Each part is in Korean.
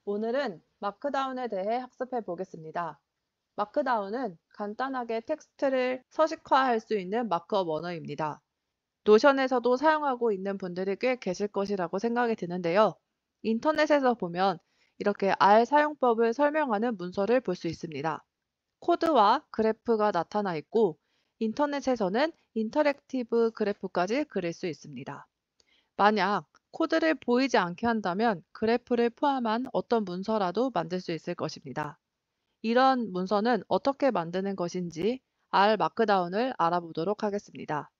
오늘은 마크다운에 대해 학습해 보겠습니다. 마크다운은 간단하게 텍스트를 서식화할 수 있는 마크업 언어입니다. 노션에서도 사용하고 있는 분들이 꽤 계실 것이라고 생각이 드는데요. 인터넷에서 보면 이렇게 R 사용법을 설명하는 문서를 볼 수 있습니다. 코드와 그래프가 나타나 있고 인터넷에서는 인터랙티브 그래프까지 그릴 수 있습니다. 만약 코드를 보이지 않게 한다면 그래프를 포함한 어떤 문서라도 만들 수 있을 것입니다. 이런 문서는 어떻게 만드는 것인지 R 마크다운을 알아보도록 하겠습니다.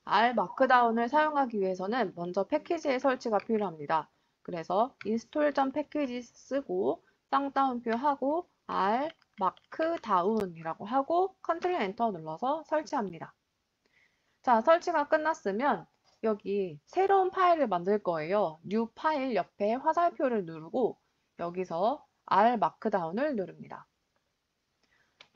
R 마크다운을 사용하기 위해서는 먼저 패키지의 설치가 필요합니다. 그래서 install.package 쓰고 쌍따옴표 하고 R 마크다운이라고 하고 컨트롤 엔터 눌러서 설치합니다. 자, 설치가 끝났으면 여기 새로운 파일을 만들 거예요. New 파일 옆에 화살표를 누르고 여기서 R 마크다운을 누릅니다.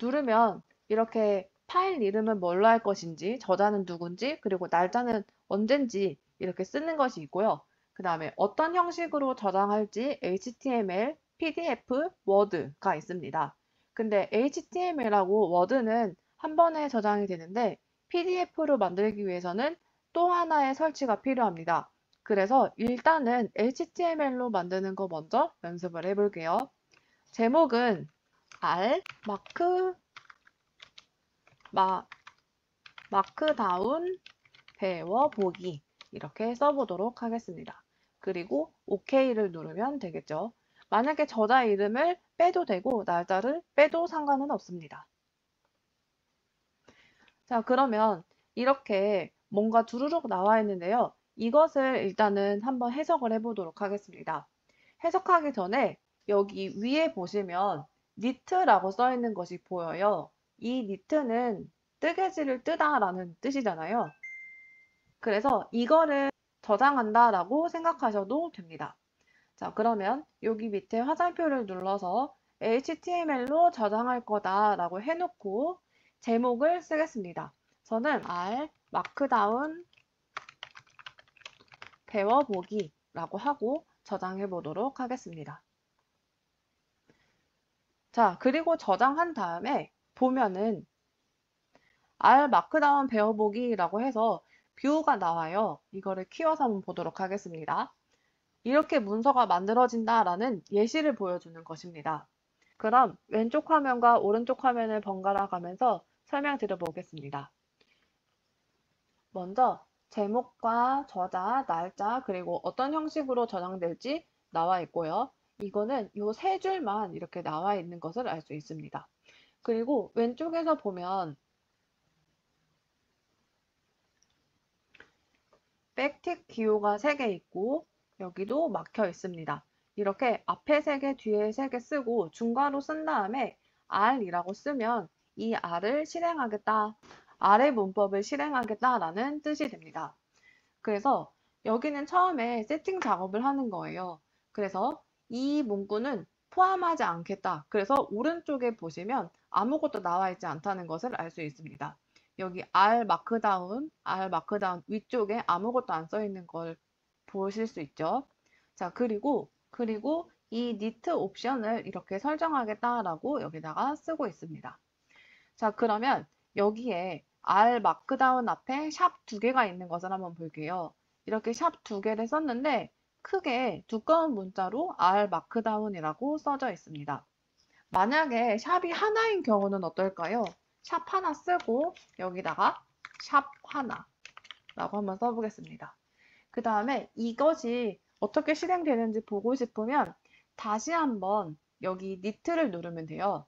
누르면 이렇게 파일 이름은 뭘로 할 것인지, 저자는 누군지, 그리고 날짜는 언젠지 이렇게 쓰는 것이 있고요. 그 다음에 어떤 형식으로 저장할지 HTML, PDF, 워드가 있습니다. 근데 HTML하고 워드는 한 번에 저장이 되는데 PDF로 만들기 위해서는 또 하나의 설치가 필요합니다. 그래서 일단은 HTML로 만드는 거 먼저 연습을 해볼게요. 제목은 R 마크다운 배워보기 이렇게 써보도록 하겠습니다. 그리고 OK를 누르면 되겠죠. 만약에 저자 이름을 빼도 되고 날짜를 빼도 상관은 없습니다. 자, 그러면 이렇게 뭔가 주르륵 나와 있는데요. 이것을 일단은 한번 해석을 해보도록 하겠습니다. 해석하기 전에 여기 위에 보시면 니트라고 써 있는 것이 보여요. 이 니트는 뜨개질을 뜨다라는 뜻이잖아요. 그래서 이거를 저장한다라고 생각하셔도 됩니다. 자, 그러면 여기 밑에 화살표를 눌러서 HTML로 저장할 거다라고 해놓고 제목을 쓰겠습니다. 저는 R 마크다운 배워보기라고 하고 저장해 보도록 하겠습니다. 자, 그리고 저장한 다음에 보면은 R 마크다운 배워보기라고 해서 뷰가 나와요. 이거를 키워서 한번 보도록 하겠습니다. 이렇게 문서가 만들어진다라는 예시를 보여주는 것입니다. 그럼 왼쪽 화면과 오른쪽 화면을 번갈아 가면서 설명드려 보겠습니다. 먼저 제목과 저자, 날짜, 그리고 어떤 형식으로 저장될지 나와 있고요. 이거는 이 세 줄만 이렇게 나와 있는 것을 알 수 있습니다. 그리고 왼쪽에서 보면 백틱 기호가 3개 있고 여기도 막혀 있습니다. 이렇게 앞에 3개, 뒤에 3개 쓰고 중괄호 쓴 다음에 R이라고 쓰면 이 R을 실행하겠다, R의 문법을 실행하겠다라는 뜻이 됩니다. 그래서 여기는 처음에 세팅 작업을 하는 거예요. 그래서 이 문구는 포함하지 않겠다. 그래서 오른쪽에 보시면 아무것도 나와 있지 않다는 것을 알 수 있습니다. 여기 R 마크다운 위쪽에 아무것도 안 써 있는 걸 보실 수 있죠. 자, 그리고 이 니트 옵션을 이렇게 설정하겠다라고 여기다가 쓰고 있습니다. 자, 그러면 여기에 R 마크다운 앞에 샵 2개가 있는 것을 한번 볼게요. 이렇게 샵 2개를 썼는데 크게 두꺼운 문자로 R 마크다운이라고 써져 있습니다. 만약에 샵이 하나인 경우는 어떨까요? 샵 하나 쓰고 여기다가 샵 하나라고 한번 써보겠습니다. 그 다음에 이것이 어떻게 실행되는지 보고 싶으면 다시 한번 여기 니트를 누르면 돼요.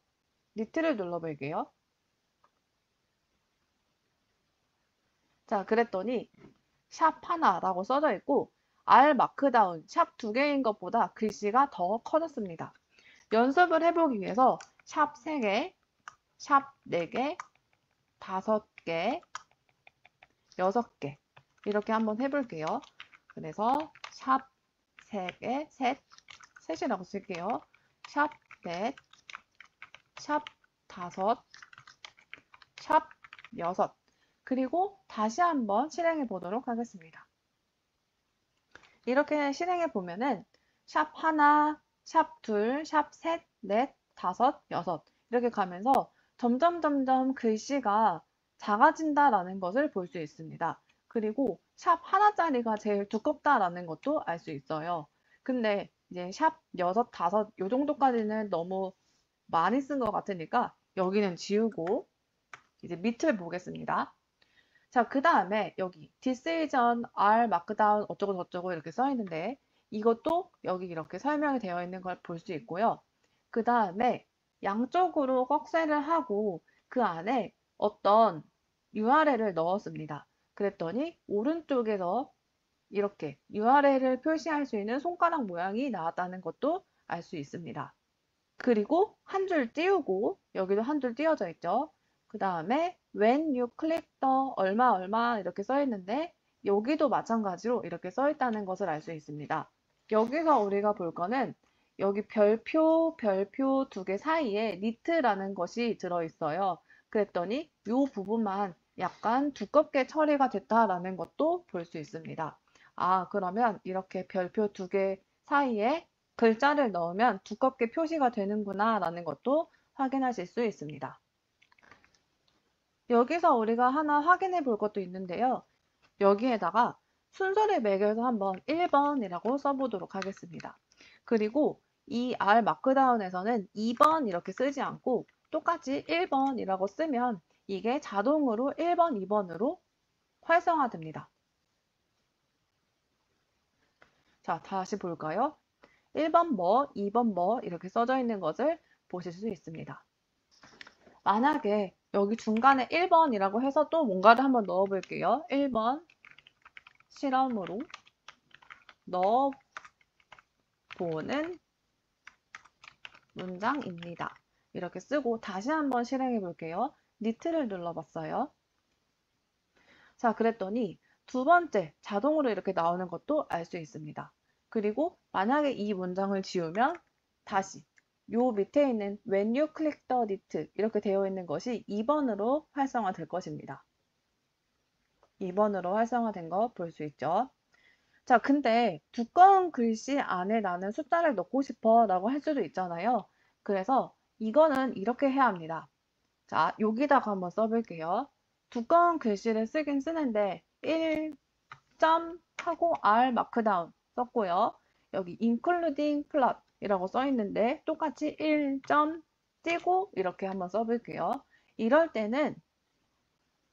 니트를 눌러볼게요. 자, 그랬더니 샵 하나라고 써져 있고 R 마크다운 샵 2개인 것보다 글씨가 더 커졌습니다. 연습을 해보기 위해서 샵 3개, 샵 4개, 5개, 6개 이렇게 한번 해볼게요. 그래서 샵 3개, 셋이라고 쓸게요. 샵 넷, 샵 5, 샵 6 그리고 다시 한번 실행해 보도록 하겠습니다. 이렇게 실행해 보면은 샵 하나, 샵 둘, 샵 셋, 넷, 다섯, 여섯 이렇게 가면서 점점 글씨가 작아진다라는 것을 볼 수 있습니다. 그리고 샵 하나짜리가 제일 두껍다라는 것도 알 수 있어요. 근데 이제 샵 여섯, 다섯 요 정도까지는 너무 많이 쓴 것 같으니까 여기는 지우고 이제 밑을 보겠습니다. 자, 그 다음에 여기 Decision R Markdown 어쩌고 저쩌고 이렇게 써 있는데 이것도 여기 이렇게 설명이 되어 있는 걸 볼 수 있고요. 그 다음에 양쪽으로 꺽쇠를 하고 그 안에 어떤 URL을 넣었습니다. 그랬더니 오른쪽에서 이렇게 URL을 표시할 수 있는 손가락 모양이 나왔다는 것도 알 수 있습니다. 그리고 한 줄 띄우고 여기도 한 줄 띄워져 있죠. 그 다음에 when you click the 얼마 이렇게 써 있는데 여기도 마찬가지로 이렇게 써 있다는 것을 알 수 있습니다. 여기서 우리가 볼 거는 여기 별표 두 개 사이에 니트라는 것이 들어있어요. 그랬더니 이 부분만 약간 두껍게 처리가 됐다라는 것도 볼 수 있습니다. 아, 그러면 이렇게 별표 두 개 사이에 글자를 넣으면 두껍게 표시가 되는구나 라는 것도 확인하실 수 있습니다. 여기서 우리가 하나 확인해 볼 것도 있는데요. 여기에다가 순서를 매겨서 한번 1번이라고 써보도록 하겠습니다. 그리고 이 R 마크다운에서는 2번 이렇게 쓰지 않고 똑같이 1번이라고 쓰면 이게 자동으로 1번, 2번으로 활성화됩니다. 자, 다시 볼까요? 1번 뭐, 2번 뭐 이렇게 써져 있는 것을 보실 수 있습니다. 만약에 여기 중간에 1번이라고 해서 또 뭔가를 한번 넣어 볼게요. 1번 실험으로 넣어보는 문장입니다. 이렇게 쓰고 다시 한번 실행해 볼게요. 니트를 눌러봤어요. 자, 그랬더니 두 번째 자동으로 이렇게 나오는 것도 알 수 있습니다. 그리고 만약에 이 문장을 지우면 다시 요 밑에 있는 when you click the knit 이렇게 되어 있는 것이 2번으로 활성화될 것입니다. 2번으로 활성화된 거 볼 수 있죠. 자, 근데 두꺼운 글씨 안에 나는 숫자를 넣고 싶어 라고 할 수도 있잖아요. 그래서 이거는 이렇게 해야 합니다. 자, 여기다가 한번 써볼게요. 두꺼운 글씨를 쓰긴 쓰는데 1점 하고 R 마크다운 썼고요. 여기 including plot 이라고 써 있는데 똑같이 1점 띄고 이렇게 한번 써볼게요. 이럴 때는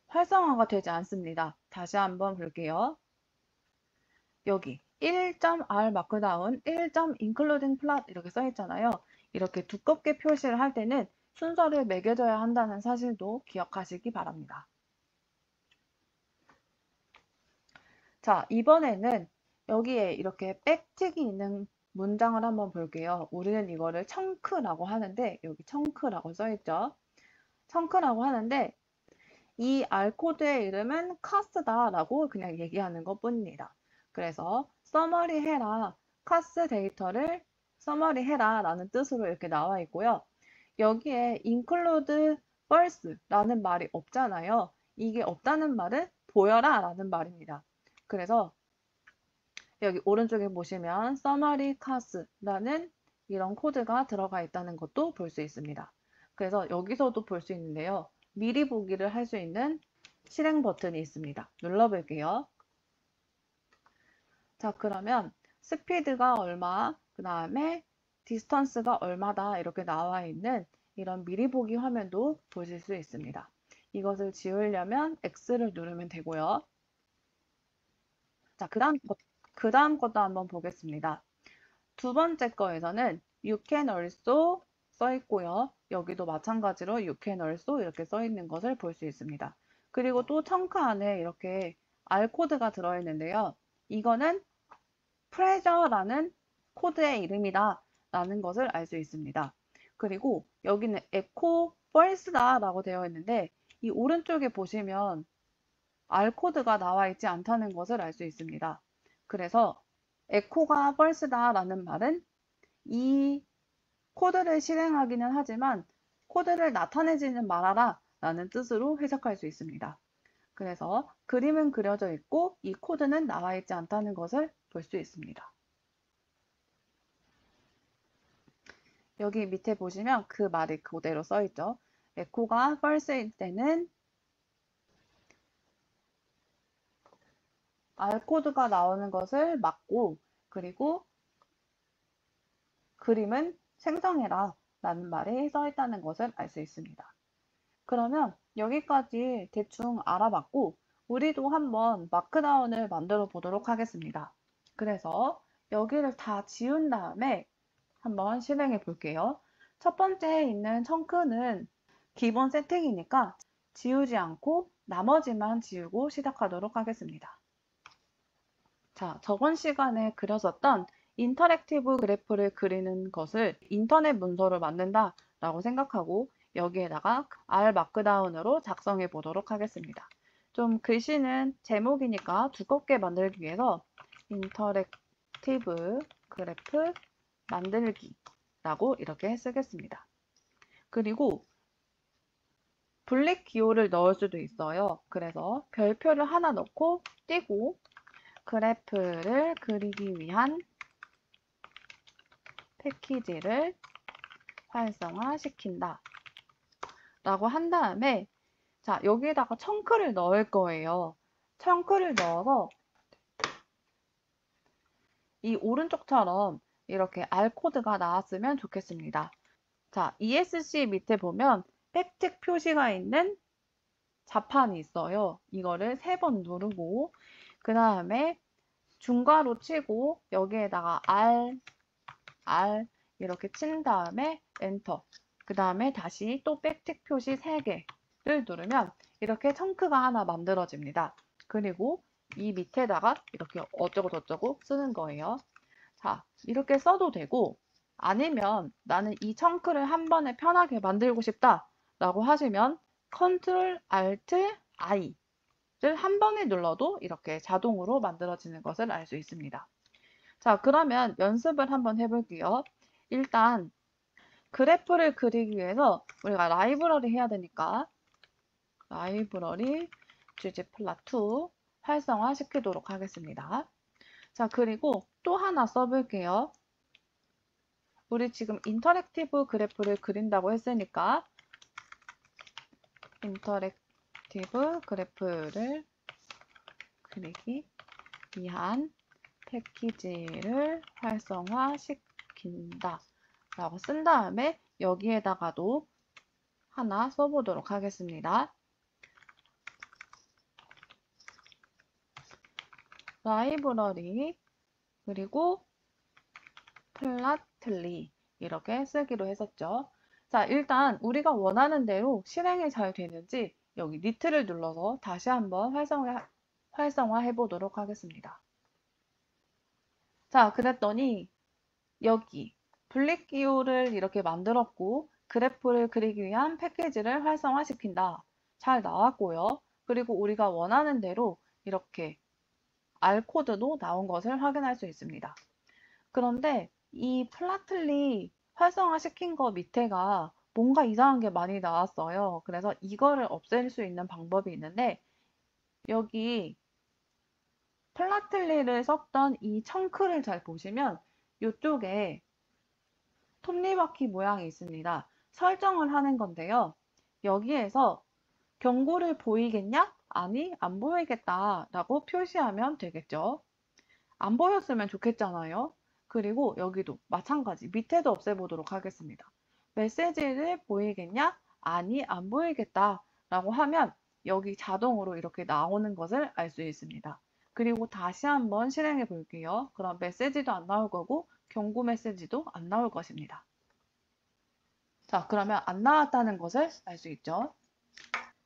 활성화가 되지 않습니다. 다시 한번 볼게요. 여기 1.R 마크다운, 1점 including plot 이렇게 써 있잖아요. 이렇게 두껍게 표시를 할 때는 순서를 매겨줘야 한다는 사실도 기억하시기 바랍니다. 자, 이번에는 여기에 이렇게 백틱이 있는 문장을 한번 볼게요. 우리는 이거를 청크라고 하는데 여기 청크라고 써 있죠. 청크라고 하는데 이 R 코드의 이름은 카스다라고 그냥 얘기하는 것 뿐입니다. 그래서 서머리 해라, 카스 데이터를 서머리 해라 라는 뜻으로 이렇게 나와 있고요. 여기에 include first라는 말이 없잖아요. 이게 없다는 말은 보여라 라는 말입니다. 그래서 여기 오른쪽에 보시면 summary class라는 이런 코드가 들어가 있다는 것도 볼 수 있습니다. 그래서 여기서도 볼 수 있는데요. 미리 보기를 할 수 있는 실행 버튼이 있습니다. 눌러볼게요. 자, 그러면 스피드가 얼마, 그 다음에 디스턴스가 얼마다 이렇게 나와 있는 이런 미리 보기 화면도 보실 수 있습니다. 이것을 지우려면 X를 누르면 되고요. 자, 그 다음 것도 한번 보겠습니다. 두 번째 거에서는 you can also 써 있고요. 여기도 마찬가지로 you can also 이렇게 써 있는 것을 볼 수 있습니다. 그리고 또 청크 안에 이렇게 R 코드가 들어있는데요. 이거는 pressure라는 코드의 이름이다 라는 것을 알 수 있습니다. 그리고 여기는 echo false다 라고 되어 있는데 이 오른쪽에 보시면 R 코드가 나와 있지 않다는 것을 알 수 있습니다. 그래서 echo가 false다 라는 말은 이 코드를 실행하기는 하지만 코드를 나타내지는 말아라 라는 뜻으로 해석할 수 있습니다. 그래서 그림은 그려져 있고 이 코드는 나와 있지 않다는 것을 볼 수 있습니다. 여기 밑에 보시면 그 말이 그대로 써 있죠. 에코가 false일 때는 R 코드가 나오는 것을 막고, 그리고 그림은 생성해라 라는 말이 써 있다는 것을 알 수 있습니다. 그러면 여기까지 대충 알아봤고, 우리도 한번 마크다운을 만들어 보도록 하겠습니다. 그래서 여기를 다 지운 다음에 한번 실행해 볼게요. 첫 번째에 있는 청크는 기본 세팅이니까 지우지 않고 나머지만 지우고 시작하도록 하겠습니다. 자, 저번 시간에 그렸었던 인터랙티브 그래프를 그리는 것을 인터넷 문서로 만든다 라고 생각하고 여기에다가 R 마크다운으로 작성해 보도록 하겠습니다. 좀 글씨는 제목이니까 두껍게 만들기 위해서 인터랙티브 그래프 만들기 라고 이렇게 쓰겠습니다. 그리고 분리 기호를 넣을 수도 있어요. 그래서 별표를 하나 넣고 띄고 그래프를 그리기 위한 패키지를 활성화시킨다 라고 한 다음에 자, 여기에다가 청크를 넣을 거예요. 청크를 넣어서 이 오른쪽처럼 이렇게 R 코드가 나왔으면 좋겠습니다. 자, ESC 밑에 보면 백틱 표시가 있는 자판이 있어요. 이거를 3번 누르고 그 다음에 중괄호 치고 여기에다가 R 이렇게 친 다음에 엔터. 그 다음에 다시 또 백틱 표시 3개를 누르면 이렇게 청크가 하나 만들어집니다. 그리고 이 밑에다가 이렇게 어쩌고 저쩌고 쓰는 거예요. 자, 이렇게 써도 되고 아니면 나는 이 청크를 한 번에 편하게 만들고 싶다 라고 하시면 Ctrl Alt I를 한 번에 눌러도 이렇게 자동으로 만들어지는 것을 알 수 있습니다. 자, 그러면 연습을 한번 해볼게요. 일단 그래프를 그리기 위해서 우리가 라이브러리 해야 되니까 라이브러리 ggplot2 활성화 시키도록 하겠습니다. 자, 그리고 또 하나 써볼게요. 우리 지금 인터랙티브 그래프를 그린다고 했으니까 인터랙티브 그래프를 그리기 위한 패키지를 활성화시킨다 라고 쓴 다음에 여기에다가도 하나 써보도록 하겠습니다. 라이브러리 그리고 플라틀리 이렇게 쓰기로 했었죠. 자, 일단 우리가 원하는 대로 실행이 잘 되는지 여기 니트를 눌러서 다시 한번 활성화해 보도록 하겠습니다. 자, 그랬더니 여기 분리 기호를 이렇게 만들었고 그래프를 그리기 위한 패키지를 활성화시킨다. 잘 나왔고요. 그리고 우리가 원하는 대로 이렇게 R 코드도 나온 것을 확인할 수 있습니다. 그런데 이 플라틀리 활성화시킨 거 밑에가 뭔가 이상한 게 많이 나왔어요. 그래서 이거를 없앨 수 있는 방법이 있는데 여기 플라틀리를 썼던 이 청크를 잘 보시면 이쪽에 톱니바퀴 모양이 있습니다. 설정을 하는 건데요. 여기에서 경고를 보이겠냐? 아니, 안 보이겠다 라고 표시하면 되겠죠. 안 보였으면 좋겠잖아요. 그리고 여기도 마찬가지 밑에도 없애보도록 하겠습니다. 메시지를 보이겠냐? 아니, 안 보이겠다 라고 하면 여기 자동으로 이렇게 나오는 것을 알 수 있습니다. 그리고 다시 한번 실행해 볼게요. 그럼 메시지도 안 나올 거고 경고 메시지도 안 나올 것입니다. 자, 그러면 안 나왔다는 것을 알 수 있죠.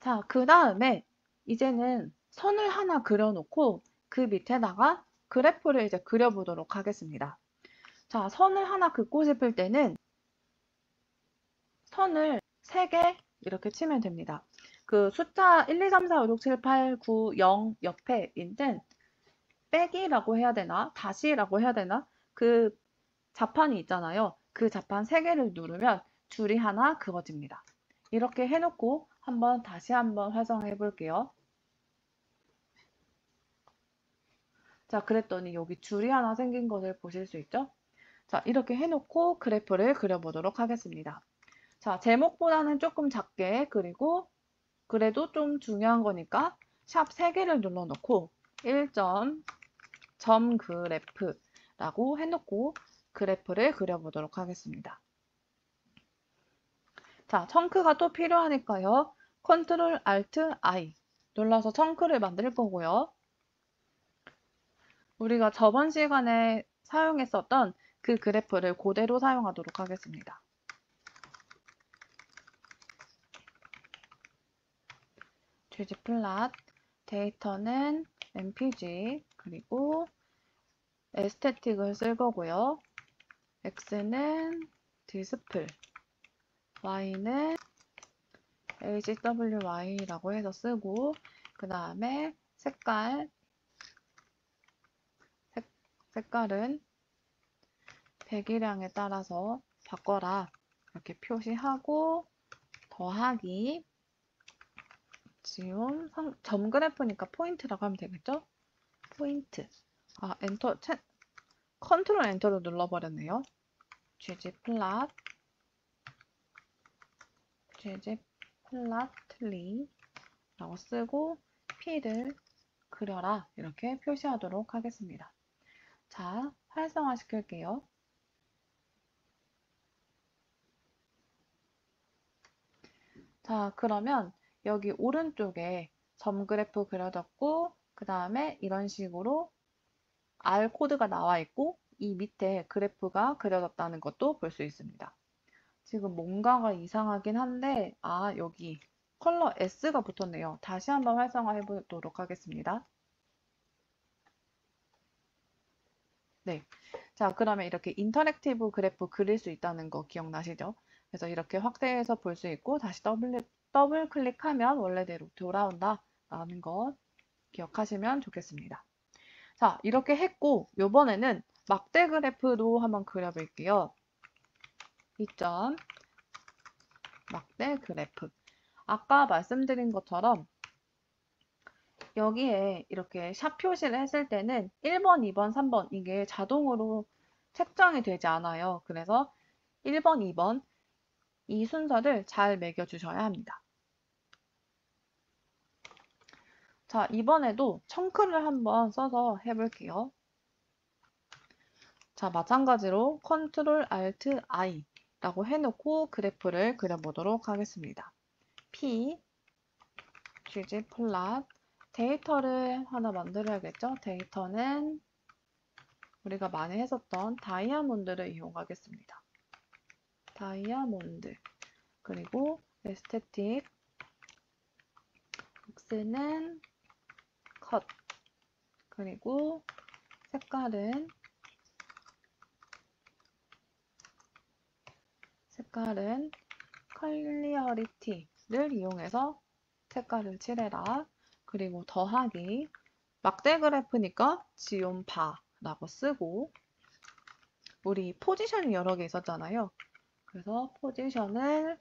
자, 그 다음에 이제는 선을 하나 그려놓고 그 밑에다가 그래프를 이제 그려보도록 하겠습니다. 자, 선을 하나 긋고 싶을 때는 선을 3개 이렇게 치면 됩니다. 그 숫자 1, 2, 3, 4, 5, 6, 7, 8, 9, 0 옆에 있는 빼기라고 해야 되나? 다시라고 해야 되나? 그 자판이 있잖아요. 그 자판 3개를 누르면 줄이 하나 그어집니다. 이렇게 해놓고 다시 한번 활성화해 볼게요. 자, 그랬더니 여기 줄이 하나 생긴 것을 보실 수 있죠? 자, 이렇게 해놓고 그래프를 그려보도록 하겠습니다. 자, 제목보다는 조금 작게 그리고 그래도 좀 중요한 거니까 샵 3개를 눌러놓고 1점 점 그래프라고 해놓고 그래프를 그려보도록 하겠습니다. 자, 청크가 또 필요하니까요. 컨트롤 알트 I 눌러서 청크를 만들 거고요. 우리가 저번 시간에 사용했었던 그 그래프를 그대로 사용하도록 하겠습니다. ggplot 데이터는 mpg 그리고 에스테틱을 쓸 거고요. x는 디스플, y는 hwy라고 해서 쓰고 그 다음에 색깔은 배기량에 따라서 바꿔라 이렇게 표시하고 더하기 지금 점 그래프니까 포인트라고 하면 되겠죠? 포인트. 아, 컨트롤 엔터로 눌러버렸네요. ggplot 라고 쓰고 P를 그려라 이렇게 표시하도록 하겠습니다. 자, 활성화 시킬게요. 자, 그러면 여기 오른쪽에 점 그래프 그려졌고 그 다음에 이런 식으로 R 코드가 나와 있고 이 밑에 그래프가 그려졌다는 것도 볼 수 있습니다. 지금 뭔가가 이상하긴 한데 여기 컬러 S가 붙었네요. 다시 한번 활성화해 보도록 하겠습니다. 네. 자, 그러면 이렇게 인터랙티브 그래프 그릴 수 있다는 거 기억나시죠? 그래서 이렇게 확대해서 볼 수 있고 다시 더블 클릭하면 원래대로 돌아온다 라는 거 기억하시면 좋겠습니다. 자, 이렇게 했고 이번에는 막대 그래프도 한번 그려볼게요. 2점 막대 그래프. 아까 말씀드린 것처럼 여기에 이렇게 샵 표시를 했을 때는 1번, 2번, 3번 이게 자동으로 책정이 되지 않아요. 그래서 1번, 2번 이 순서를 잘 매겨주셔야 합니다. 자, 이번에도 청크를 한번 써서 해볼게요. 자, 마찬가지로 컨트롤 알트 I 라고 해놓고 그래프를 그려보도록 하겠습니다. P, ggplot 데이터를 하나 만들어야겠죠? 데이터는 우리가 많이 했었던 다이아몬드를 이용하겠습니다. 다이아몬드 그리고 에스테틱 x는 컷 그리고 색깔은 클리어리티를 이용해서 색깔을 칠해라. 그리고 더하기 막대 그래프니까 지온바라고 쓰고 우리 포지션이 여러 개 있었잖아요. 그래서 포지션을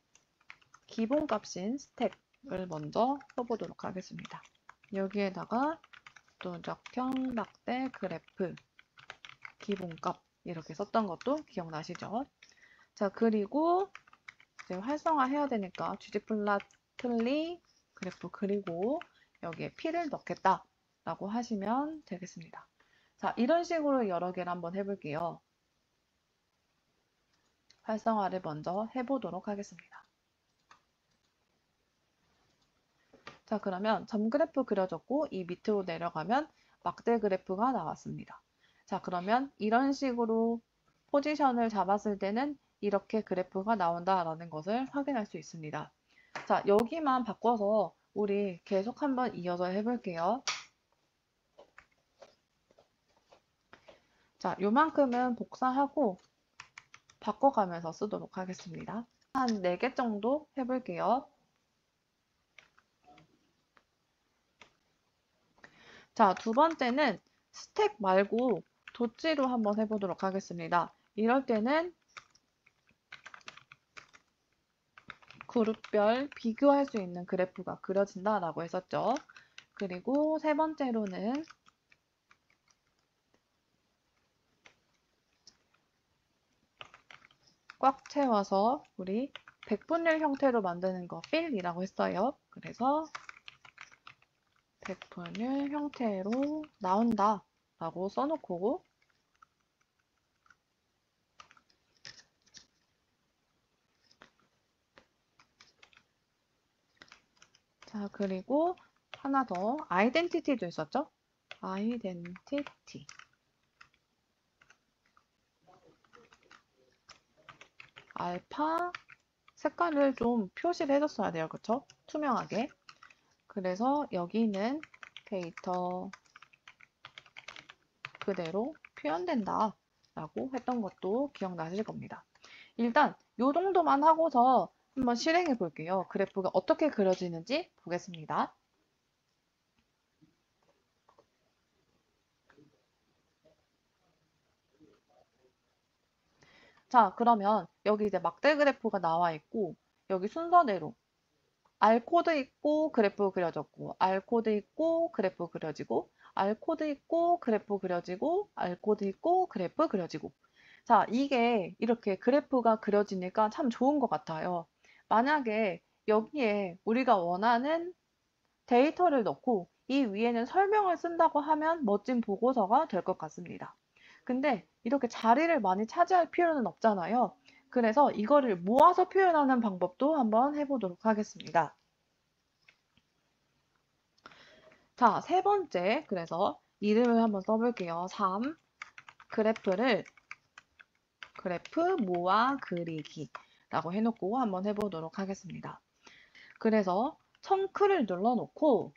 기본값인 스택을 먼저 써보도록 하겠습니다. 여기에다가 도적형 막대 그래프 기본값 이렇게 썼던 것도 기억나시죠? 자, 그리고 이제 활성화해야 되니까 ggplotly 그래프 그리고 여기에 P를 넣겠다라고 하시면 되겠습니다. 자, 이런 식으로 여러 개를 한번 해볼게요. 활성화를 먼저 해보도록 하겠습니다. 자, 그러면 점 그래프 그려졌고 이 밑으로 내려가면 막대 그래프가 나왔습니다. 자, 그러면 이런 식으로 포지션을 잡았을 때는 이렇게 그래프가 나온다라는 것을 확인할 수 있습니다. 자, 여기만 바꿔서 우리 계속 한번 이어서 해볼게요. 자, 요만큼은 복사하고 바꿔가면서 쓰도록 하겠습니다. 한 4개 정도 해볼게요. 자, 두 번째는 스택 말고 도치로 한번 해보도록 하겠습니다. 이럴 때는 그룹별 비교할 수 있는 그래프가 그려진다라고 했었죠. 그리고 세 번째로는 꽉 채워서 우리 백분율 형태로 만드는 거 fill이라고 했어요. 그래서 백분율 형태로 나온다 라고 써놓고, 자, 그리고 하나 더 아이덴티티도 있었죠? 아이덴티티. 알파 색깔을 좀 표시를 해줬어야 돼요. 그쵸? 투명하게. 그래서 여기는 데이터 그대로 표현된다 라고 했던 것도 기억나실 겁니다. 일단 이 정도만 하고서 한번 실행해 볼게요. 그래프가 어떻게 그려지는지 보겠습니다. 자, 그러면 여기 이제 막대 그래프가 나와 있고, 여기 순서대로 R 코드 있고 그래프 그려졌고, R 코드 있고 그래프 그려지고, R 코드 있고 그래프 그려지고, R 코드 있고 그래프 그려지고. 자, 이게 이렇게 그래프가 그려지니까 참 좋은 것 같아요. 만약에 여기에 우리가 원하는 데이터를 넣고 이 위에는 설명을 쓴다고 하면 멋진 보고서가 될 것 같습니다. 근데 이렇게 자리를 많이 차지할 필요는 없잖아요. 그래서 이거를 모아서 표현하는 방법도 한번 해보도록 하겠습니다. 자, 세 번째, 그래서 이름을 한번 써볼게요. 3. 그래프 모아 그리기라고 해놓고 한번 해보도록 하겠습니다. 그래서 청크를 눌러놓고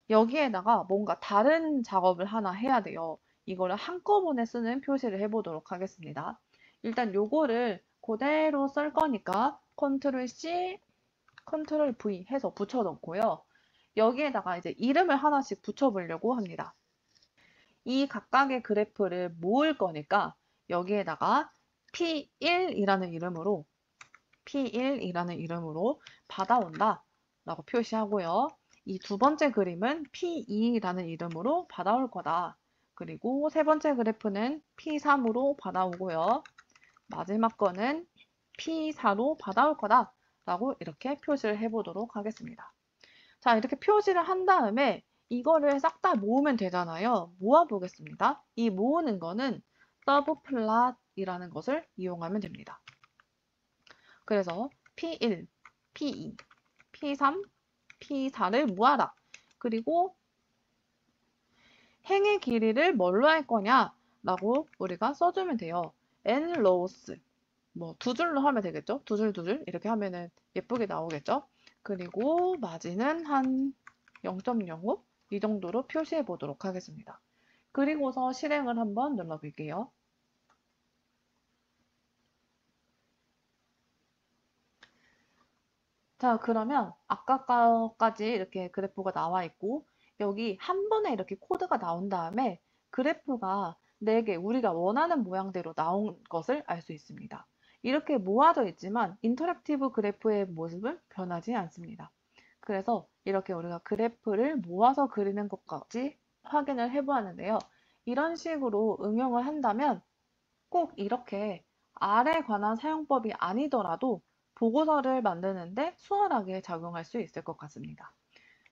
여기에다가 뭔가 다른 작업을 하나 해야 돼요. 이거를 한꺼번에 쓰는 표시를 해보도록 하겠습니다. 일단 요거를 그대로 쓸 거니까 컨트롤 C, 컨트롤 V 해서 붙여놓고요. 여기에다가 이제 이름을 하나씩 붙여보려고 합니다. 이 각각의 그래프를 모을 거니까 여기에다가 P1이라는 이름으로 받아온다 라고 표시하고요. 이 두 번째 그림은 P2라는 이름으로 받아올 거다. 그리고 세 번째 그래프는 P3으로 받아오고요. 마지막 거는 P4로 받아올 거다 라고 이렇게 표시를 해보도록 하겠습니다. 자, 이렇게 표시를 한 다음에 이거를 싹 다 모으면 되잖아요. 모아보겠습니다. 이 모으는 거는 서브플롯이라는 것을 이용하면 됩니다. 그래서 P1, P2, P3, P4를 모아라. 그리고 행의 길이를 뭘로 할 거냐라고 우리가 써주면 돼요. n rows, 뭐 두 줄로 하면 되겠죠? 두 줄 두 줄 이렇게 하면은 예쁘게 나오겠죠? 그리고 마진은 한 0.05 이 정도로 표시해 보도록 하겠습니다. 그리고서 실행을 한번 눌러볼게요. 자, 그러면 아까까지 이렇게 그래프가 나와 있고 여기 한 번에 이렇게 코드가 나온 다음에 그래프가 4개 우리가 원하는 모양대로 나온 것을 알 수 있습니다. 이렇게 모아져 있지만 인터랙티브 그래프의 모습은 변하지 않습니다. 그래서 이렇게 우리가 그래프를 모아서 그리는 것까지 확인을 해보았는데요. 이런 식으로 응용을 한다면 꼭 이렇게 R에 관한 사용법이 아니더라도 보고서를 만드는데 수월하게 작용할 수 있을 것 같습니다.